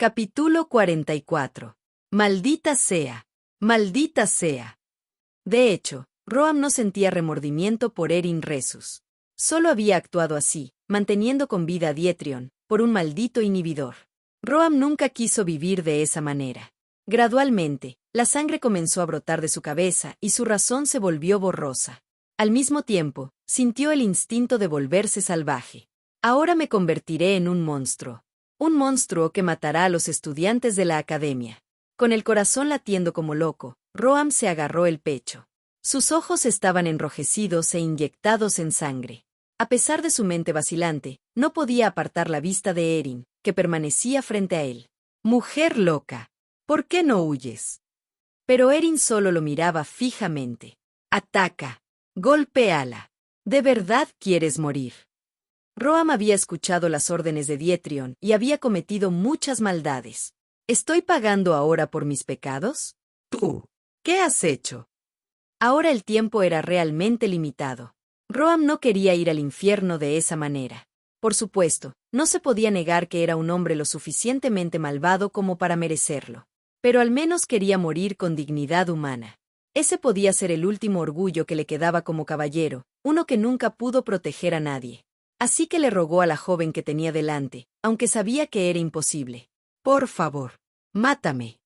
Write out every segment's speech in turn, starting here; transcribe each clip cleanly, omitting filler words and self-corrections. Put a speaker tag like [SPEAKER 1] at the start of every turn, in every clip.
[SPEAKER 1] Capítulo 44. Maldita sea. Maldita sea. De hecho, Roam no sentía remordimiento por Erin Resus. Solo había actuado así, manteniendo con vida a Dietrion, por un maldito inhibidor. Roam nunca quiso vivir de esa manera. Gradualmente, la sangre comenzó a brotar de su cabeza y su razón se volvió borrosa. Al mismo tiempo, sintió el instinto de volverse salvaje. Ahora me convertiré en un monstruo. Un monstruo que matará a los estudiantes de la academia. Con el corazón latiendo como loco, Roam se agarró el pecho. Sus ojos estaban enrojecidos e inyectados en sangre. A pesar de su mente vacilante, no podía apartar la vista de Erin, que permanecía frente a él. «Mujer loca, ¿por qué no huyes?» Pero Erin solo lo miraba fijamente. «Ataca. Golpéala. ¿De verdad quieres morir?» Roam había escuchado las órdenes de Dietrion y había cometido muchas maldades. ¿Estoy pagando ahora por mis pecados? ¿Tú? ¿Qué has hecho? Ahora el tiempo era realmente limitado. Roam no quería ir al infierno de esa manera. Por supuesto, no se podía negar que era un hombre lo suficientemente malvado como para merecerlo. Pero al menos quería morir con dignidad humana. Ese podía ser el último orgullo que le quedaba como caballero, uno que nunca pudo proteger a nadie. Así que le rogó a la joven que tenía delante, aunque sabía que era imposible. «Por favor, mátame».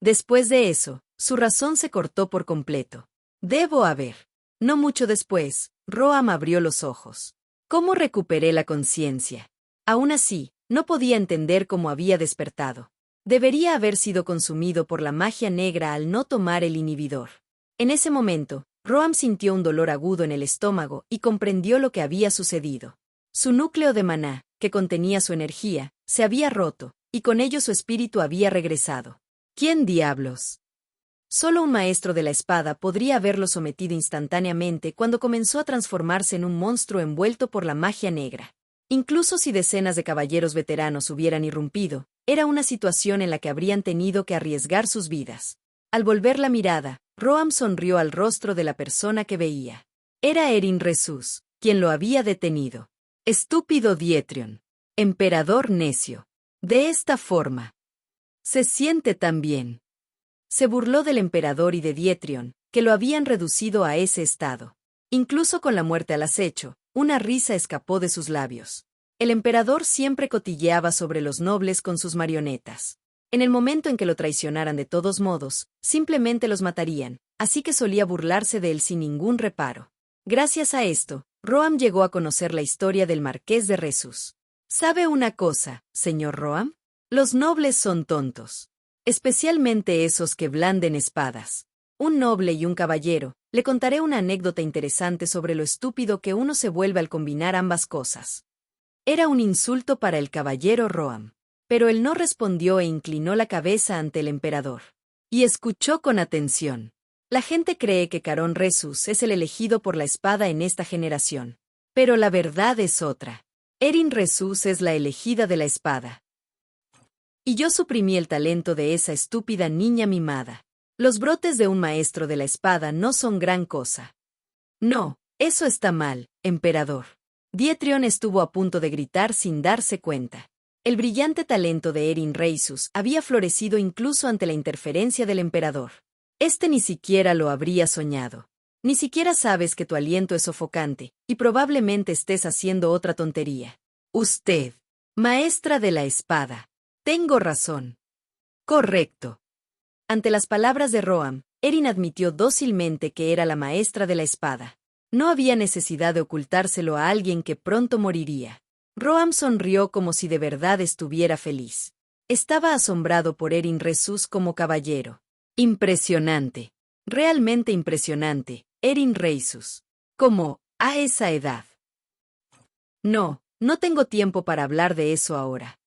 [SPEAKER 1] Después de eso, su razón se cortó por completo. Debo haber. No mucho después, Roam abrió los ojos. ¿Cómo recuperé la conciencia? Aún así, no podía entender cómo había despertado. Debería haber sido consumido por la magia negra al no tomar el inhibidor. En ese momento, Roam sintió un dolor agudo en el estómago y comprendió lo que había sucedido. Su núcleo de maná, que contenía su energía, se había roto, y con ello su espíritu había regresado. ¿Quién diablos? Solo un maestro de la espada podría haberlo sometido instantáneamente cuando comenzó a transformarse en un monstruo envuelto por la magia negra. Incluso si decenas de caballeros veteranos hubieran irrumpido, era una situación en la que habrían tenido que arriesgar sus vidas. Al volver la mirada, Roam sonrió al rostro de la persona que veía. Era Erin Resus, quien lo había detenido. Estúpido Dietrion. Emperador necio. De esta forma. Se siente tan bien. Se burló del emperador y de Dietrion, que lo habían reducido a ese estado. Incluso con la muerte al acecho, una risa escapó de sus labios. El emperador siempre cotilleaba sobre los nobles con sus marionetas. En el momento en que lo traicionaran de todos modos, simplemente los matarían, así que solía burlarse de él sin ningún reparo. Gracias a esto, Roam llegó a conocer la historia del Marqués de Resus. ¿Sabe una cosa, señor Roam? Los nobles son tontos. Especialmente esos que blanden espadas. Un noble y un caballero, le contaré una anécdota interesante sobre lo estúpido que uno se vuelve al combinar ambas cosas. Era un insulto para el caballero Roam. Pero él no respondió e inclinó la cabeza ante el emperador. Y escuchó con atención. La gente cree que Carón Resus es el elegido por la espada en esta generación. Pero la verdad es otra. Erin Resus es la elegida de la espada. Y yo suprimí el talento de esa estúpida niña mimada. Los brotes de un maestro de la espada no son gran cosa. No, eso está mal, emperador. Dietrion estuvo a punto de gritar sin darse cuenta. El brillante talento de Erin Resus había florecido incluso ante la interferencia del emperador. Este ni siquiera lo habría soñado. Ni siquiera sabes que tu aliento es sofocante, y probablemente estés haciendo otra tontería. Usted, maestra de la espada. Tengo razón. Correcto. Ante las palabras de Roam, Erin admitió dócilmente que era la maestra de la espada. No había necesidad de ocultárselo a alguien que pronto moriría. Roam sonrió como si de verdad estuviera feliz. Estaba asombrado por Erin Resus como caballero. Impresionante. Realmente impresionante, Erin Resus. ¿Cómo, a esa edad? No, no tengo tiempo para hablar de eso ahora.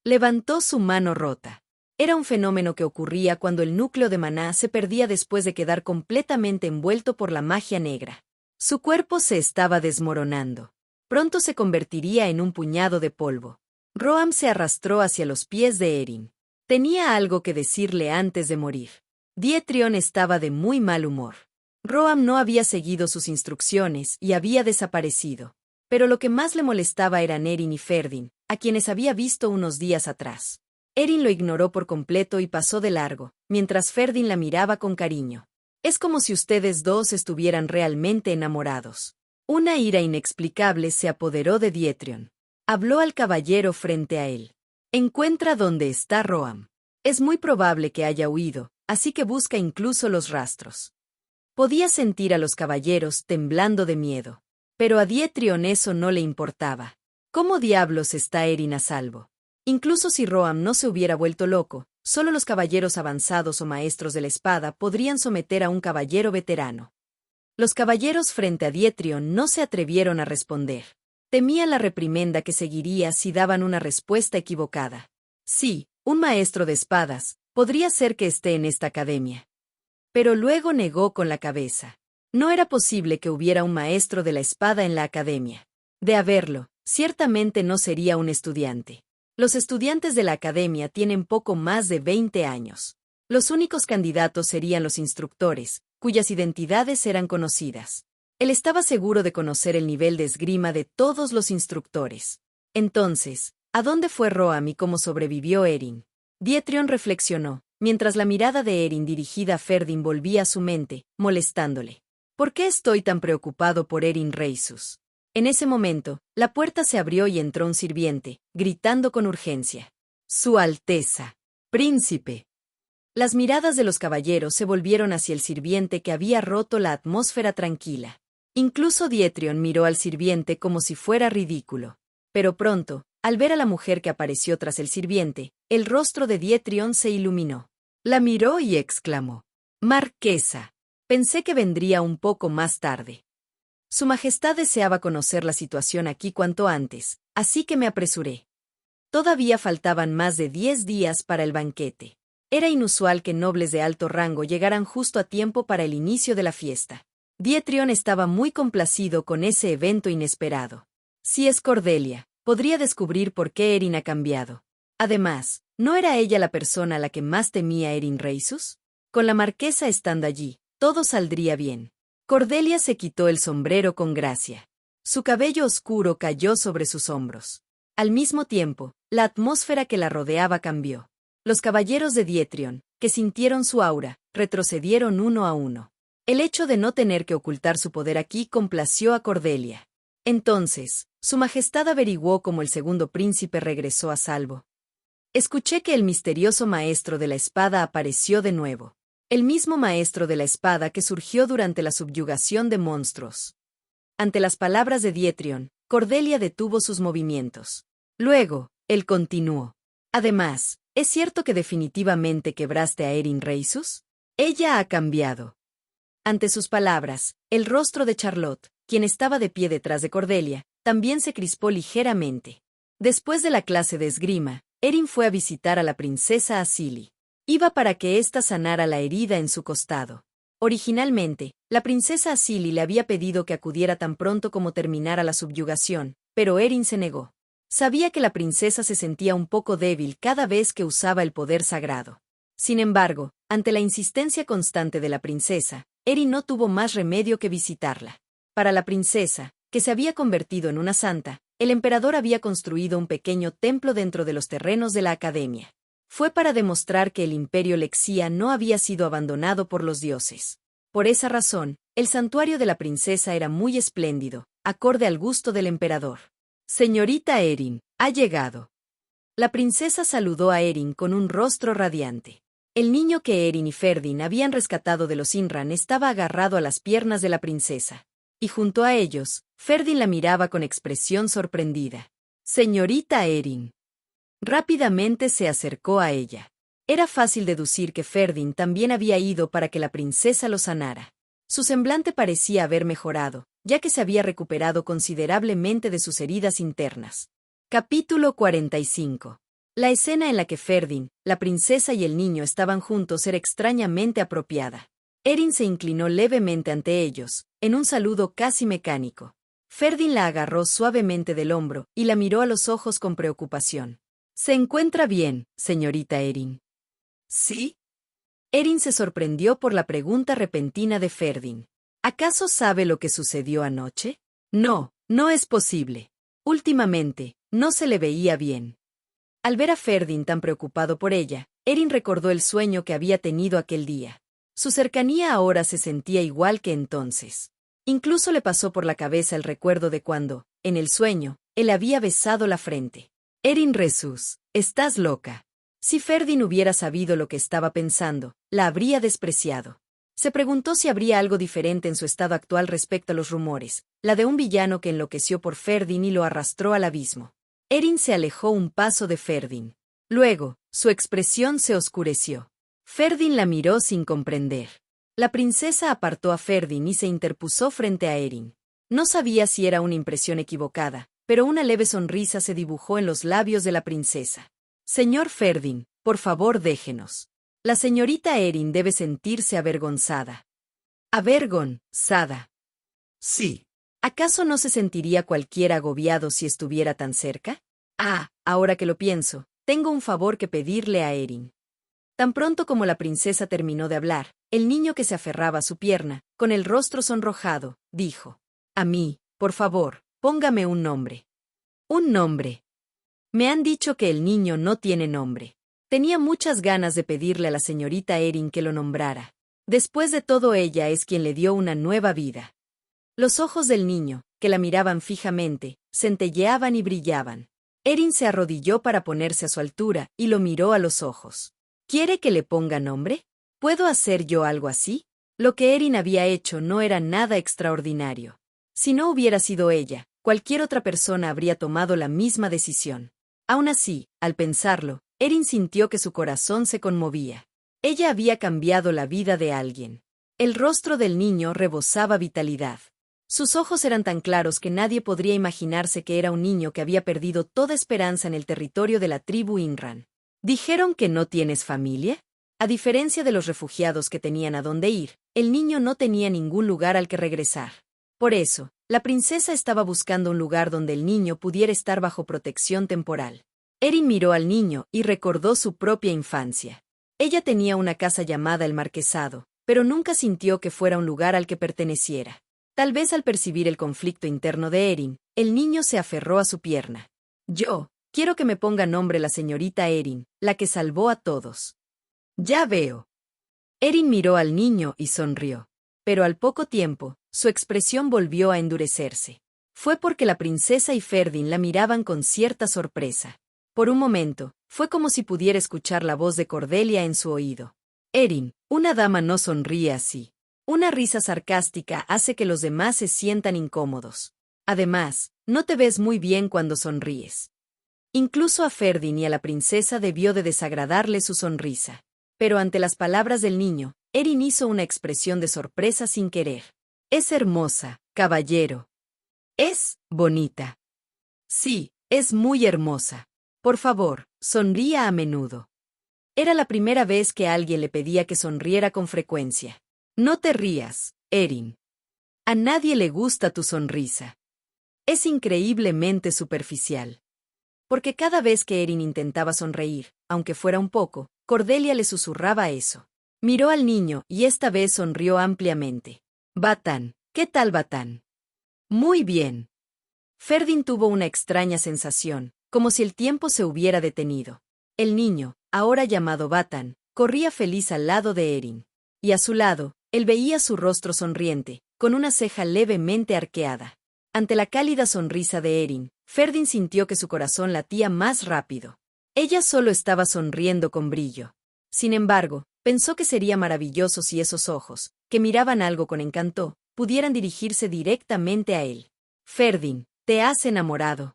[SPEAKER 1] Levantó su mano rota. Era un fenómeno que ocurría cuando el núcleo de maná se perdía después de quedar completamente envuelto por la magia negra. Su cuerpo se estaba desmoronando. Pronto se convertiría en un puñado de polvo. Roam se arrastró hacia los pies de Erin. Tenía algo que decirle antes de morir. Dietrion estaba de muy mal humor. Roam no había seguido sus instrucciones y había desaparecido. Pero lo que más le molestaba eran Erin y Ferdin, a quienes había visto unos días atrás. Erin lo ignoró por completo y pasó de largo, mientras Ferdin la miraba con cariño. Es como si ustedes dos estuvieran realmente enamorados. Una ira inexplicable se apoderó de Dietrion. Habló al caballero frente a él. Encuentra dónde está Roam. Es muy probable que haya huido, así que busca incluso los rastros. Podía sentir a los caballeros temblando de miedo. Pero a Dietrion eso no le importaba. ¿Cómo diablos está Erin a salvo? Incluso si Roam no se hubiera vuelto loco, solo los caballeros avanzados o maestros de la espada podrían someter a un caballero veterano. Los caballeros frente a Dietrion no se atrevieron a responder. Temían la reprimenda que seguiría si daban una respuesta equivocada. Sí, un maestro de espadas, podría ser que esté en esta academia. Pero luego negó con la cabeza. No era posible que hubiera un maestro de la espada en la academia. De haberlo, ciertamente no sería un estudiante. Los estudiantes de la academia tienen poco más de 20 años. Los únicos candidatos serían los instructores, cuyas identidades eran conocidas. Él estaba seguro de conocer el nivel de esgrima de todos los instructores. Entonces, ¿a dónde fue Roam y cómo sobrevivió Erin? Dietrion reflexionó, mientras la mirada de Erin dirigida a Ferdin volvía a su mente, molestándole. ¿Por qué estoy tan preocupado por Erin Reisus? En ese momento, la puerta se abrió y entró un sirviente, gritando con urgencia. Su Alteza. Príncipe. Las miradas de los caballeros se volvieron hacia el sirviente que había roto la atmósfera tranquila. Incluso Dietrion miró al sirviente como si fuera ridículo. Pero pronto, al ver a la mujer que apareció tras el sirviente, el rostro de Dietrion se iluminó. La miró y exclamó. Marquesa. Pensé que vendría un poco más tarde. Su Majestad deseaba conocer la situación aquí cuanto antes, así que me apresuré. Todavía faltaban más de 10 días para el banquete. Era inusual que nobles de alto rango llegaran justo a tiempo para el inicio de la fiesta. Dietrion estaba muy complacido con ese evento inesperado. Si es Cordelia, podría descubrir por qué Erin ha cambiado. Además, ¿no era ella la persona a la que más temía Erin Reisus? Con la marquesa estando allí, todo saldría bien. Cordelia se quitó el sombrero con gracia. Su cabello oscuro cayó sobre sus hombros. Al mismo tiempo, la atmósfera que la rodeaba cambió. Los caballeros de Dietrion, que sintieron su aura, retrocedieron uno a uno. El hecho de no tener que ocultar su poder aquí complació a Cordelia. Entonces, Su Majestad averiguó cómo el segundo príncipe regresó a salvo. Escuché que el misterioso maestro de la espada apareció de nuevo. El mismo maestro de la espada que surgió durante la subyugación de monstruos. Ante las palabras de Dietrion, Cordelia detuvo sus movimientos. Luego, él continuó. Además, ¿es cierto que definitivamente quebraste a Erin Reisus? Ella ha cambiado. Ante sus palabras, el rostro de Charlotte, quien estaba de pie detrás de Cordelia, también se crispó ligeramente. Después de la clase de esgrima, Erin fue a visitar a la princesa Asili. Iba para que ésta sanara la herida en su costado. Originalmente, la princesa Asili le había pedido que acudiera tan pronto como terminara la subyugación, pero Erin se negó. Sabía que la princesa se sentía un poco débil cada vez que usaba el poder sagrado. Sin embargo, ante la insistencia constante de la princesa, Erin no tuvo más remedio que visitarla. Para la princesa, que se había convertido en una santa, el emperador había construido un pequeño templo dentro de los terrenos de la academia. Fue para demostrar que el imperio Lexia no había sido abandonado por los dioses. Por esa razón, el santuario de la princesa era muy espléndido, acorde al gusto del emperador. Señorita Erin, ha llegado. La princesa saludó a Erin con un rostro radiante. El niño que Erin y Ferdin habían rescatado de los Inran estaba agarrado a las piernas de la princesa. Y junto a ellos, Ferdin la miraba con expresión sorprendida. Señorita Erin. Rápidamente se acercó a ella. Era fácil deducir que Ferdin también había ido para que la princesa lo sanara. Su semblante parecía haber mejorado, ya que se había recuperado considerablemente de sus heridas internas. Capítulo 45. La escena en la que Ferdin, la princesa y el niño estaban juntos era extrañamente apropiada. Erin se inclinó levemente ante ellos, en un saludo casi mecánico. Ferdin la agarró suavemente del hombro y la miró a los ojos con preocupación. ¿Se encuentra bien, señorita Erin? ¿Sí? Erin se sorprendió por la pregunta repentina de Ferdin. ¿Acaso sabe lo que sucedió anoche? No, no es posible. Últimamente, no se le veía bien. Al ver a Ferdin tan preocupado por ella, Erin recordó el sueño que había tenido aquel día. Su cercanía ahora se sentía igual que entonces. Incluso le pasó por la cabeza el recuerdo de cuando, en el sueño, él había besado la frente. Erin Resus, estás loca. Si Ferdin hubiera sabido lo que estaba pensando, la habría despreciado. Se preguntó si habría algo diferente en su estado actual respecto a los rumores, la de un villano que enloqueció por Ferdin y lo arrastró al abismo. Erin se alejó un paso de Ferdin. Luego, su expresión se oscureció. Ferdin la miró sin comprender. La princesa apartó a Ferdin y se interpuso frente a Erin. No sabía si era una impresión equivocada, pero una leve sonrisa se dibujó en los labios de la princesa. Señor Ferdin, por favor déjenos. La señorita Erin debe sentirse avergonzada. ¿Avergonzada?
[SPEAKER 2] Sí.
[SPEAKER 1] ¿Acaso no se sentiría cualquiera agobiado si estuviera tan cerca? Ahora que lo pienso, tengo un favor que pedirle a Erin. Tan pronto como la princesa terminó de hablar, el niño que se aferraba a su pierna, con el rostro sonrojado, dijo: A mí, por favor, póngame un nombre. ¿Un nombre? Me han dicho que el niño no tiene nombre. Tenía muchas ganas de pedirle a la señorita Erin que lo nombrara. Después de todo, ella es quien le dio una nueva vida. Los ojos del niño, que la miraban fijamente, centelleaban y brillaban. Erin se arrodilló para ponerse a su altura y lo miró a los ojos. ¿Quiere que le ponga nombre? ¿Puedo hacer yo algo así? Lo que Erin había hecho no era nada extraordinario. Si no hubiera sido ella, cualquier otra persona habría tomado la misma decisión. Aún así, al pensarlo, Erin sintió que su corazón se conmovía. Ella había cambiado la vida de alguien. El rostro del niño rebosaba vitalidad. Sus ojos eran tan claros que nadie podría imaginarse que era un niño que había perdido toda esperanza en el territorio de la tribu Inran. ¿Dijeron que no tienes familia? A diferencia de los refugiados que tenían a dónde ir, el niño no tenía ningún lugar al que regresar. Por eso, la princesa estaba buscando un lugar donde el niño pudiera estar bajo protección temporal. Erin miró al niño y recordó su propia infancia. Ella tenía una casa llamada el Marquesado, pero nunca sintió que fuera un lugar al que perteneciera. Tal vez al percibir el conflicto interno de Erin, el niño se aferró a su pierna. Yo, quiero que me ponga nombre la señorita Erin, la que salvó a todos. Ya veo. Erin miró al niño y sonrió. Pero al poco tiempo, su expresión volvió a endurecerse. Fue porque la princesa y Ferdin la miraban con cierta sorpresa. Por un momento, fue como si pudiera escuchar la voz de Cordelia en su oído. Erin, una dama no sonríe así. Una risa sarcástica hace que los demás se sientan incómodos. Además, no te ves muy bien cuando sonríes. Incluso a Ferdin y a la princesa debió de desagradarle su sonrisa. Pero ante las palabras del niño, Erin hizo una expresión de sorpresa sin querer. Es hermosa, caballero. Es bonita. Sí, es muy hermosa. Por favor, sonría a menudo. Era la primera vez que alguien le pedía que sonriera con frecuencia. No te rías, Erin. A nadie le gusta tu sonrisa. Es increíblemente superficial. Porque cada vez que Erin intentaba sonreír, aunque fuera un poco, Cordelia le susurraba eso. Miró al niño y esta vez sonrió ampliamente. Batán, ¿qué tal Batán? Muy bien. Ferdin tuvo una extraña sensación, como si el tiempo se hubiera detenido. El niño, ahora llamado Batán, corría feliz al lado de Erin. Y a su lado, él veía su rostro sonriente, con una ceja levemente arqueada. Ante la cálida sonrisa de Erin, Ferdin sintió que su corazón latía más rápido. Ella solo estaba sonriendo con brillo. Sin embargo, pensó que sería maravilloso si esos ojos, que miraban algo con encanto, pudieran dirigirse directamente a él. Ferdin, ¿te has enamorado?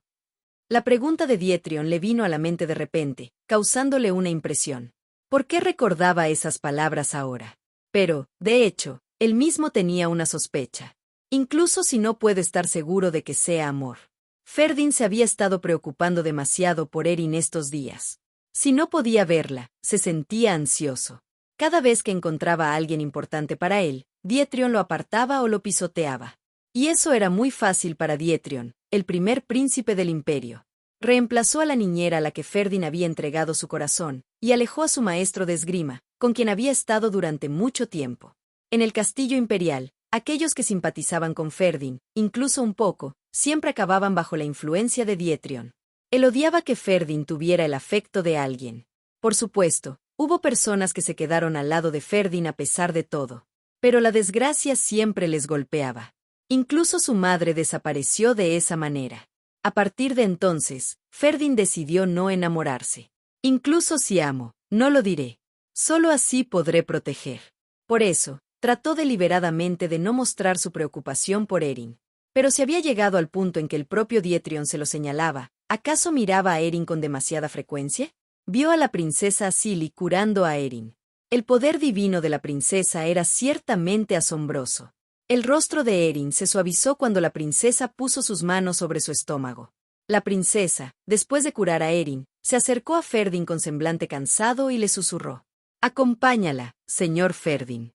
[SPEAKER 1] La pregunta de Dietrion le vino a la mente de repente, causándole una impresión. ¿Por qué recordaba esas palabras ahora? Pero, de hecho, él mismo tenía una sospecha. Incluso si no puede estar seguro de que sea amor. Ferdin se había estado preocupando demasiado por Erin estos días. Si no podía verla, se sentía ansioso. Cada vez que encontraba a alguien importante para él, Dietrion lo apartaba o lo pisoteaba. Y eso era muy fácil para Dietrion, el primer príncipe del imperio. Reemplazó a la niñera a la que Ferdin había entregado su corazón, y alejó a su maestro de esgrima, con quien había estado durante mucho tiempo. En el castillo imperial, aquellos que simpatizaban con Ferdin, incluso un poco, siempre acababan bajo la influencia de Dietrion. Él odiaba que Ferdin tuviera el afecto de alguien. Por supuesto, hubo personas que se quedaron al lado de Ferdin a pesar de todo. Pero la desgracia siempre les golpeaba. Incluso su madre desapareció de esa manera. A partir de entonces, Ferdin decidió no enamorarse. Incluso si amo, no lo diré. Solo así podré proteger. Por eso, trató deliberadamente de no mostrar su preocupación por Erin. Pero si había llegado al punto en que el propio Dietrion se lo señalaba, ¿acaso miraba a Erin con demasiada frecuencia? Vio a la princesa Silly curando a Erin. El poder divino de la princesa era ciertamente asombroso. El rostro de Erin se suavizó cuando la princesa puso sus manos sobre su estómago. La princesa, después de curar a Erin, se acercó a Ferdin con semblante cansado y le susurró. «Acompáñala, señor Ferdin».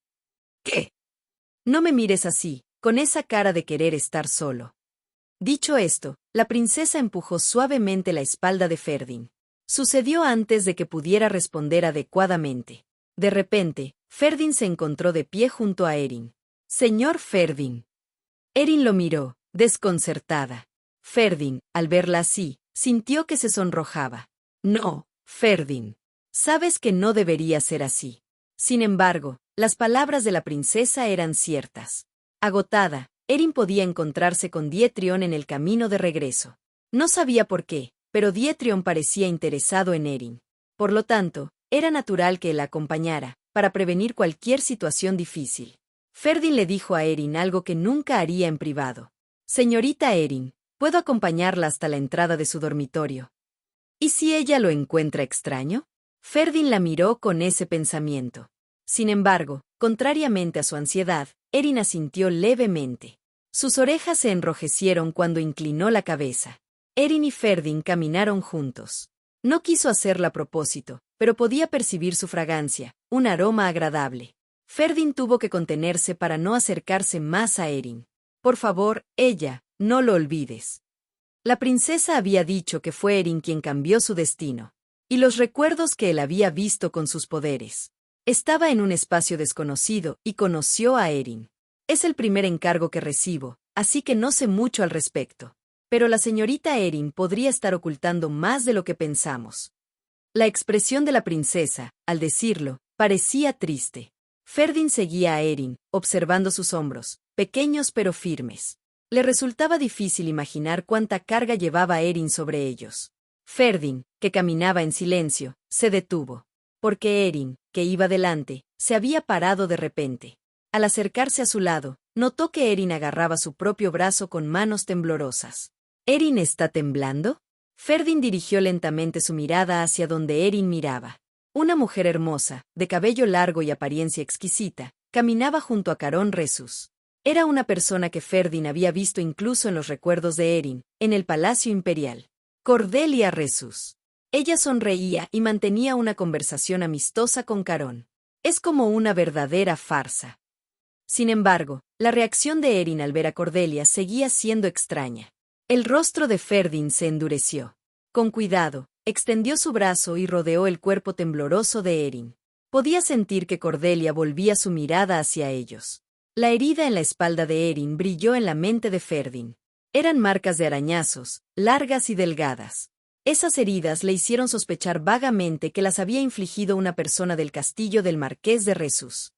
[SPEAKER 1] «¿Qué? No me mires así, con esa cara de querer estar solo». Dicho esto, la princesa empujó suavemente la espalda de Ferdin. Sucedió antes de que pudiera responder adecuadamente. De repente, Ferdin se encontró de pie junto a Erin. «Señor Ferdin». Erin lo miró, desconcertada. Ferdin, al verla así, sintió que se sonrojaba. «No, Ferdin. Sabes que no debería ser así». Sin embargo, las palabras de la princesa eran ciertas. Agotada, Erin podía encontrarse con Dietrion en el camino de regreso. No sabía por qué, pero Dietrion parecía interesado en Erin. Por lo tanto, era natural que la acompañara, para prevenir cualquier situación difícil. Ferdin le dijo a Erin algo que nunca haría en privado. «Señorita Erin, ¿puedo acompañarla hasta la entrada de su dormitorio?» ¿Y si ella lo encuentra extraño? Ferdin la miró con ese pensamiento. Sin embargo, contrariamente a su ansiedad, Erin asintió levemente. Sus orejas se enrojecieron cuando inclinó la cabeza. Erin y Ferdin caminaron juntos. No quiso hacerlo a propósito, pero podía percibir su fragancia, un aroma agradable. Ferdin tuvo que contenerse para no acercarse más a Erin. «Por favor, ella, no lo olvides». La princesa había dicho que fue Erin quien cambió su destino. Y los recuerdos que él había visto con sus poderes. Estaba en un espacio desconocido y conoció a Erin. «Es el primer encargo que recibo, así que no sé mucho al respecto. Pero la señorita Erin podría estar ocultando más de lo que pensamos». La expresión de la princesa, al decirlo, parecía triste. Ferdin seguía a Erin, observando sus hombros, pequeños pero firmes. Le resultaba difícil imaginar cuánta carga llevaba Erin sobre ellos. Ferdin, que caminaba en silencio, se detuvo. Porque Erin, que iba delante, se había parado de repente. Al acercarse a su lado, notó que Erin agarraba su propio brazo con manos temblorosas. «¿Erin está temblando?» Ferdin dirigió lentamente su mirada hacia donde Erin miraba. Una mujer hermosa, de cabello largo y apariencia exquisita, caminaba junto a Caron Resus. Era una persona que Ferdin había visto incluso en los recuerdos de Erin, en el Palacio Imperial. Cordelia Resus. Ella sonreía y mantenía una conversación amistosa con Caron. Es como una verdadera farsa. Sin embargo, la reacción de Erin al ver a Cordelia seguía siendo extraña. El rostro de Ferdin se endureció. Con cuidado, extendió su brazo y rodeó el cuerpo tembloroso de Erin. Podía sentir que Cordelia volvía su mirada hacia ellos. La herida en la espalda de Erin brilló en la mente de Ferdin. Eran marcas de arañazos, largas y delgadas. Esas heridas le hicieron sospechar vagamente que las había infligido una persona del castillo del Marqués de Resus.